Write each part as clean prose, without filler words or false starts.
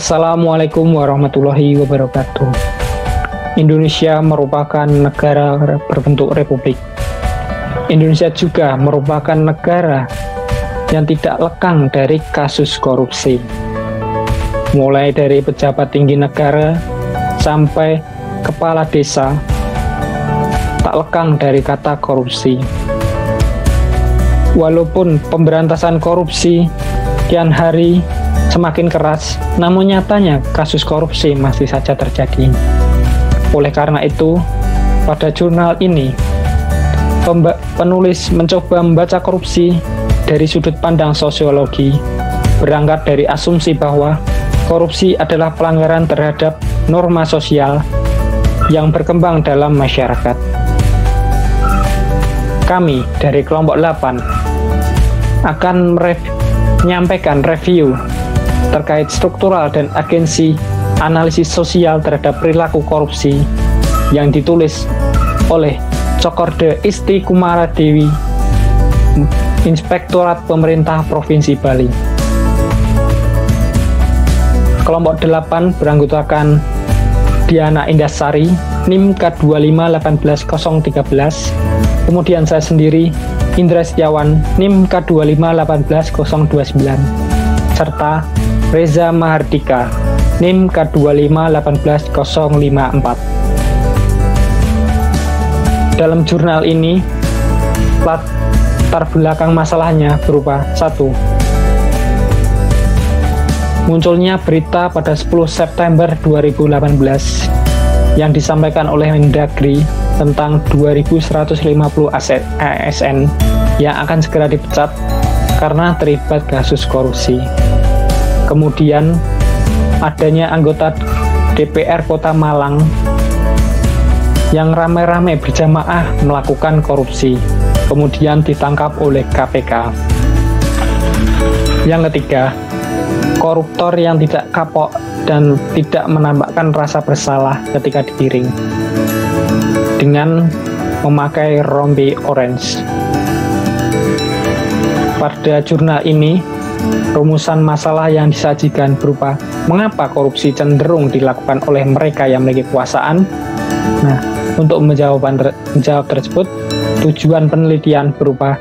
Assalamualaikum warahmatullahi wabarakatuh. Indonesia merupakan negara berbentuk republik. Indonesia juga merupakan negara yang tidak lekang dari kasus korupsi. Mulai dari pejabat tinggi negara sampai kepala desa, tak lekang dari kata korupsi. Walaupun pemberantasan korupsi kian hari semakin keras, namun nyatanya kasus korupsi masih saja terjadi. Oleh karena itu, pada jurnal ini, penulis mencoba membaca korupsi dari sudut pandang sosiologi, berangkat dari asumsi bahwa korupsi adalah pelanggaran terhadap norma sosial yang berkembang dalam masyarakat. Kami dari kelompok 8 akan menyampaikan review terkait struktural dan agensi analisis sosial terhadap perilaku korupsi yang ditulis oleh Cokorde Isti Kumara Dewi, Inspektorat Pemerintah Provinsi Bali. Kelompok 8 beranggotakan Diana Indasari, NIM K2518013, kemudian saya sendiri, Indra Setiawan, NIM K2518029, serta Reza Mahardika, NIM K2518054. Dalam jurnal ini, latar belakang masalahnya berupa 1. Munculnya berita pada 10 September 2018 yang disampaikan oleh Mendagri tentang 2.150 ASN yang akan segera dipecat karena terlibat kasus korupsi. Kemudian, adanya anggota DPR Kota Malang yang ramai-ramai berjamaah melakukan korupsi, kemudian ditangkap oleh KPK. Yang ketiga, koruptor yang tidak kapok dan tidak menampakkan rasa bersalah ketika digiring dengan memakai rompi orange. Pada jurnal ini, rumusan masalah yang disajikan berupa mengapa korupsi cenderung dilakukan oleh mereka yang memiliki kekuasaan. Nah, untuk menjawab tersebut, tujuan penelitian berupa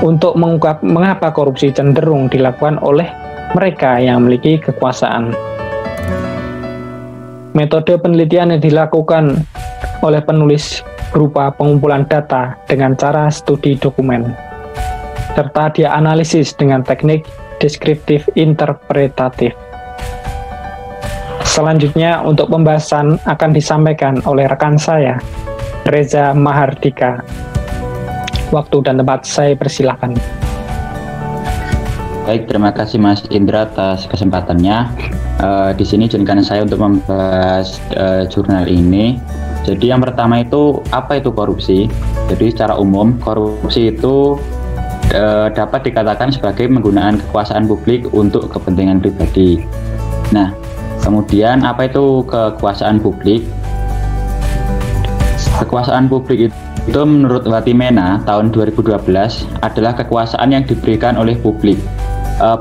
untuk mengungkap mengapa korupsi cenderung dilakukan oleh mereka yang memiliki kekuasaan. Metode penelitian yang dilakukan oleh penulis berupa pengumpulan data dengan cara studi dokumen, serta dia analisis dengan teknik deskriptif interpretatif. Selanjutnya, untuk pembahasan akan disampaikan oleh rekan saya, Reza Mahardika. Waktu dan tempat saya persilakan. Baik, terima kasih Mas Indra atas kesempatannya. Di sini izinkan saya untuk membahas jurnal ini. Jadi yang pertama itu, apa itu korupsi? Jadi secara umum, korupsi itu dapat dikatakan sebagai penggunaan kekuasaan publik untuk kepentingan pribadi. Nah, kemudian apa itu kekuasaan publik? Kekuasaan publik itu menurut Watimena tahun 2012 adalah kekuasaan yang diberikan oleh publik.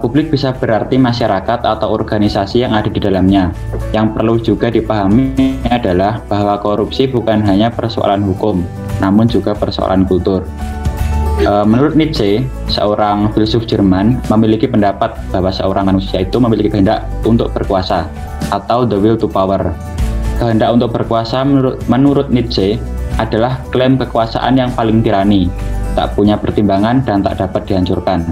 Publik bisa berarti masyarakat atau organisasi yang ada di dalamnya. Yang perlu juga dipahami adalah bahwa korupsi bukan hanya persoalan hukum, namun juga persoalan kultur. Menurut Nietzsche, seorang filsuf Jerman memiliki pendapat bahwa seorang manusia itu memiliki kehendak untuk berkuasa atau the will to power. Kehendak untuk berkuasa menurut Nietzsche adalah klaim kekuasaan yang paling tirani, tak punya pertimbangan dan tak dapat dihancurkan.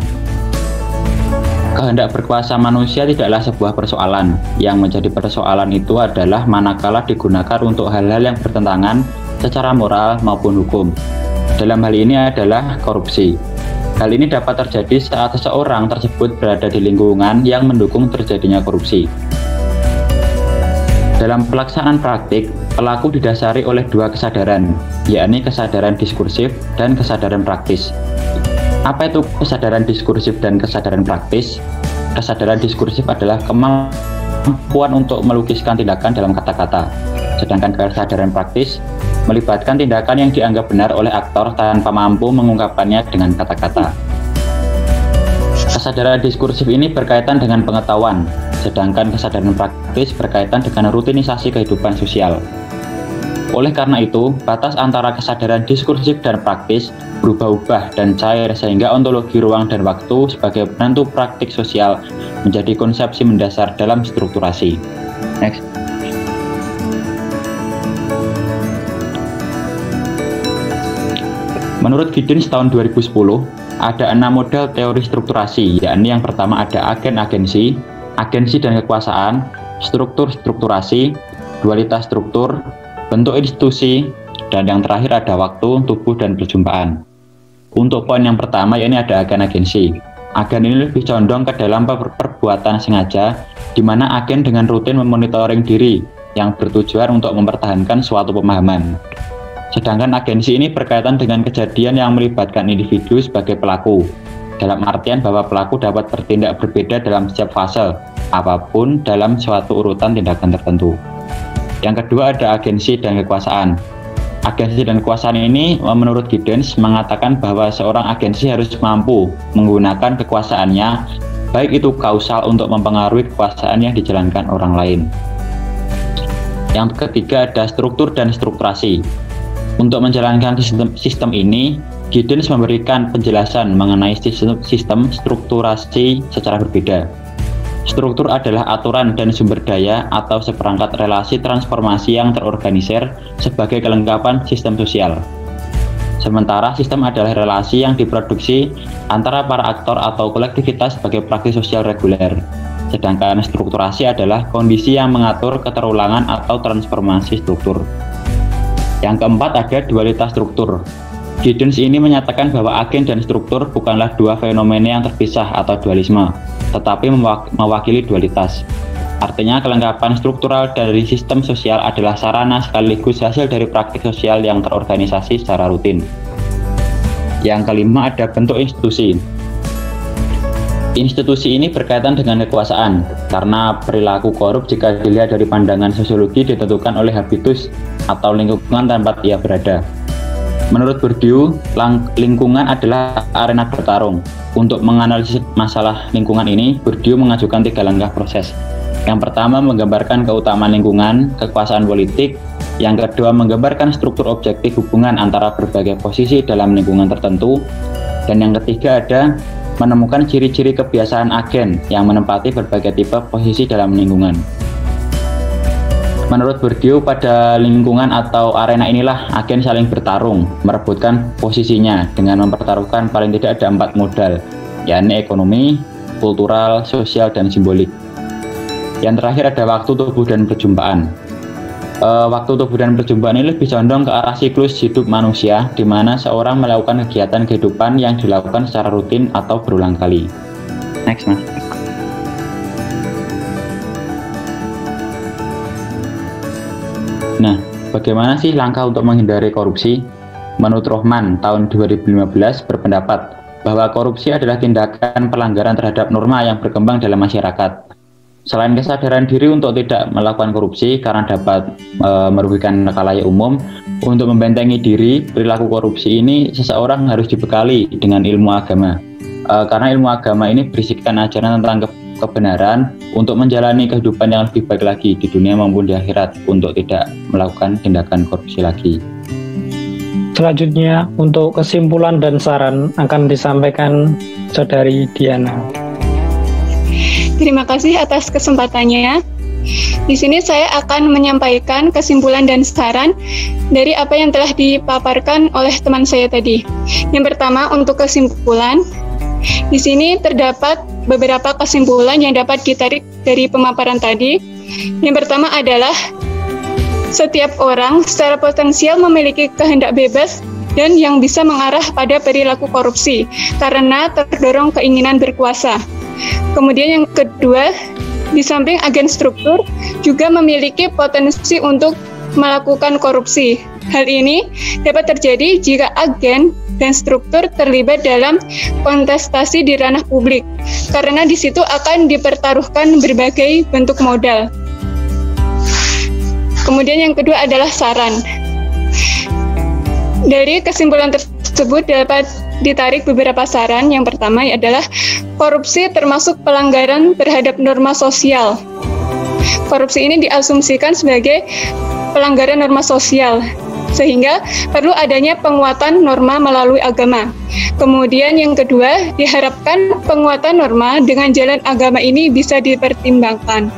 Kehendak berkuasa manusia tidaklah sebuah persoalan. Yang menjadi persoalan itu adalah manakala digunakan untuk hal-hal yang bertentangan secara moral maupun hukum. Dalam hal ini adalah korupsi. Hal ini dapat terjadi saat seseorang tersebut berada di lingkungan yang mendukung terjadinya korupsi. Dalam pelaksanaan praktik, pelaku didasari oleh dua kesadaran, yakni kesadaran diskursif dan kesadaran praktis. Apa itu kesadaran diskursif dan kesadaran praktis? Kesadaran diskursif adalah kemampuan untuk melukiskan tindakan dalam kata-kata, sedangkan kesadaran praktis melibatkan tindakan yang dianggap benar oleh aktor tanpa mampu mengungkapkannya dengan kata-kata. Kesadaran diskursif ini berkaitan dengan pengetahuan, sedangkan kesadaran praktis berkaitan dengan rutinisasi kehidupan sosial. Oleh karena itu, batas antara kesadaran diskursif dan praktis berubah-ubah dan cair sehingga ontologi ruang dan waktu sebagai penentu praktik sosial menjadi konsepsi mendasar dalam strukturasi. Next. Menurut Giddens tahun 2010, ada 6 model teori strukturasi, yakni yang pertama ada agen-agensi, agensi dan kekuasaan, struktur-strukturasi, dualitas struktur, bentuk institusi, dan yang terakhir ada waktu, tubuh, dan perjumpaan. Untuk poin yang pertama, yakni ada agen-agensi. Agen ini lebih condong ke dalam perbuatan sengaja, di mana agen dengan rutin memonitoring diri yang bertujuan untuk mempertahankan suatu pemahaman. Sedangkan agensi ini berkaitan dengan kejadian yang melibatkan individu sebagai pelaku, dalam artian bahwa pelaku dapat bertindak berbeda dalam setiap fase, apapun dalam suatu urutan tindakan tertentu. Yang kedua ada agensi dan kekuasaan. Agensi dan kekuasaan ini menurut Giddens mengatakan bahwa seorang agensi harus mampu menggunakan kekuasaannya, baik itu kausal untuk mempengaruhi kekuasaan yang dijalankan orang lain. Yang ketiga ada struktur dan strukturasi. Untuk menjalankan sistem ini, Giddens memberikan penjelasan mengenai sistem strukturasi secara berbeda. Struktur adalah aturan dan sumber daya atau seperangkat relasi transformasi yang terorganisir sebagai kelengkapan sistem sosial. Sementara sistem adalah relasi yang diproduksi antara para aktor atau kolektivitas sebagai praktik sosial reguler. Sedangkan strukturasi adalah kondisi yang mengatur keterulangan atau transformasi struktur. Yang keempat ada dualitas struktur. Giddens ini menyatakan bahwa agen dan struktur bukanlah dua fenomena yang terpisah atau dualisme, tetapi mewakili dualitas. Artinya kelengkapan struktural dari sistem sosial adalah sarana sekaligus hasil dari praktik sosial yang terorganisasi secara rutin. Yang kelima ada bentuk institusi. Institusi ini berkaitan dengan kekuasaan, karena perilaku korup jika dilihat dari pandangan sosiologi ditentukan oleh habitus atau lingkungan tempat ia berada. Menurut Bourdieu, lingkungan adalah arena bertarung. Untuk menganalisis masalah lingkungan ini, Bourdieu mengajukan 3 langkah proses. Yang pertama menggambarkan keutamaan lingkungan, kekuasaan politik. Yang kedua menggambarkan struktur objektif hubungan antara berbagai posisi dalam lingkungan tertentu. Dan yang ketiga ada menemukan ciri-ciri kebiasaan agen yang menempati berbagai tipe posisi dalam lingkungan. Menurut Bourdieu, pada lingkungan atau arena inilah agen saling bertarung, merebutkan posisinya dengan mempertaruhkan paling tidak ada 4 modal, yakni ekonomi, kultural, sosial, dan simbolik. Yang terakhir ada waktu, tubuh, dan perjumpaan. Waktu, tubuh, dan perjumpaan ini lebih condong ke arah siklus hidup manusia, di mana seorang melakukan kegiatan kehidupan yang dilakukan secara rutin atau berulang kali. Next, Mas. Nah, bagaimana sih langkah untuk menghindari korupsi? Menurut Rohman, tahun 2015 berpendapat bahwa korupsi adalah tindakan pelanggaran terhadap norma yang berkembang dalam masyarakat. Selain kesadaran diri untuk tidak melakukan korupsi karena dapat merugikan khalayak umum, untuk membentengi diri perilaku korupsi ini seseorang harus dibekali dengan ilmu agama. Karena ilmu agama ini berisikan ajaran tentang kebenaran untuk menjalani kehidupan yang lebih baik lagi di dunia maupun di akhirat, untuk tidak melakukan tindakan korupsi lagi. Selanjutnya untuk kesimpulan dan saran akan disampaikan Saudari Diana. Terima kasih atas kesempatannya. Di sini saya akan menyampaikan kesimpulan dan saran dari apa yang telah dipaparkan oleh teman saya tadi. Yang pertama untuk kesimpulan, di sini terdapat beberapa kesimpulan yang dapat ditarik dari pemaparan tadi. Yang pertama adalah setiap orang secara potensial memiliki kehendak bebas dan yang bisa mengarah pada perilaku korupsi karena terdorong keinginan berkuasa. Kemudian yang kedua, di samping agen struktur juga memiliki potensi untuk melakukan korupsi. Hal ini dapat terjadi jika agen dan struktur terlibat dalam kontestasi di ranah publik, karena di situ akan dipertaruhkan berbagai bentuk modal. Kemudian yang kedua adalah saran. Dari kesimpulan tersebut dapat ditarik beberapa saran. Yang pertama adalah korupsi termasuk pelanggaran terhadap norma sosial. Korupsi ini diasumsikan sebagai pelanggaran norma sosial, sehingga perlu adanya penguatan norma melalui agama. Kemudian yang kedua, diharapkan penguatan norma dengan jalan agama ini bisa dipertimbangkan.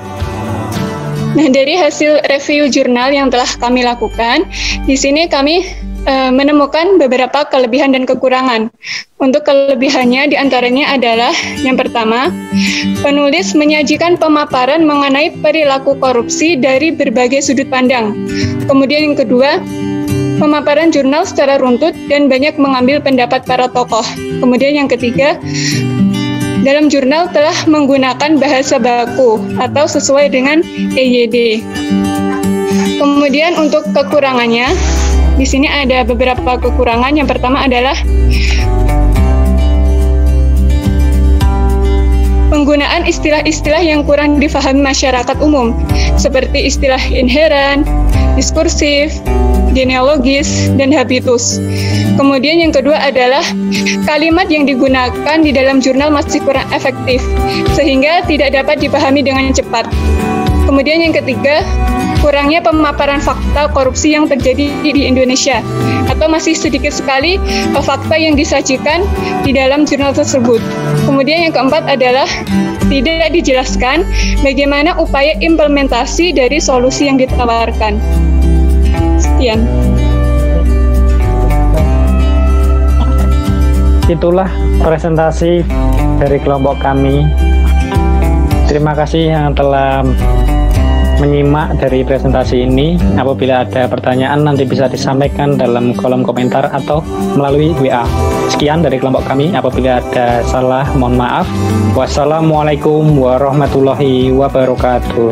Nah, dari hasil review jurnal yang telah kami lakukan, di sini kami menemukan beberapa kelebihan dan kekurangan. Untuk kelebihannya diantaranya adalah yang pertama, penulis menyajikan pemaparan mengenai perilaku korupsi dari berbagai sudut pandang. Kemudian yang kedua, pemaparan jurnal secara runtut dan banyak mengambil pendapat para tokoh. Kemudian yang ketiga, dalam jurnal telah menggunakan bahasa baku atau sesuai dengan EYD. Kemudian untuk kekurangannya, di sini ada beberapa kekurangan. Yang pertama adalah penggunaan istilah-istilah yang kurang difahami masyarakat umum, seperti istilah inheran, diskursif, genealogis, dan habitus. Kemudian yang kedua adalah kalimat yang digunakan di dalam jurnal masih kurang efektif, sehingga tidak dapat dipahami dengan cepat. Kemudian yang ketiga, kurangnya pemaparan fakta korupsi yang terjadi di Indonesia, atau masih sedikit sekali fakta yang disajikan di dalam jurnal tersebut. Kemudian yang keempat adalah tidak dijelaskan bagaimana upaya implementasi dari solusi yang ditawarkan. Sekian. Itulah presentasi dari kelompok kami. Terima kasih yang telah menyimak dari presentasi ini. Apabila ada pertanyaan nanti bisa disampaikan dalam kolom komentar atau melalui WA. Sekian dari kelompok kami. Apabila ada salah, mohon maaf. Wassalamualaikum warahmatullahi wabarakatuh.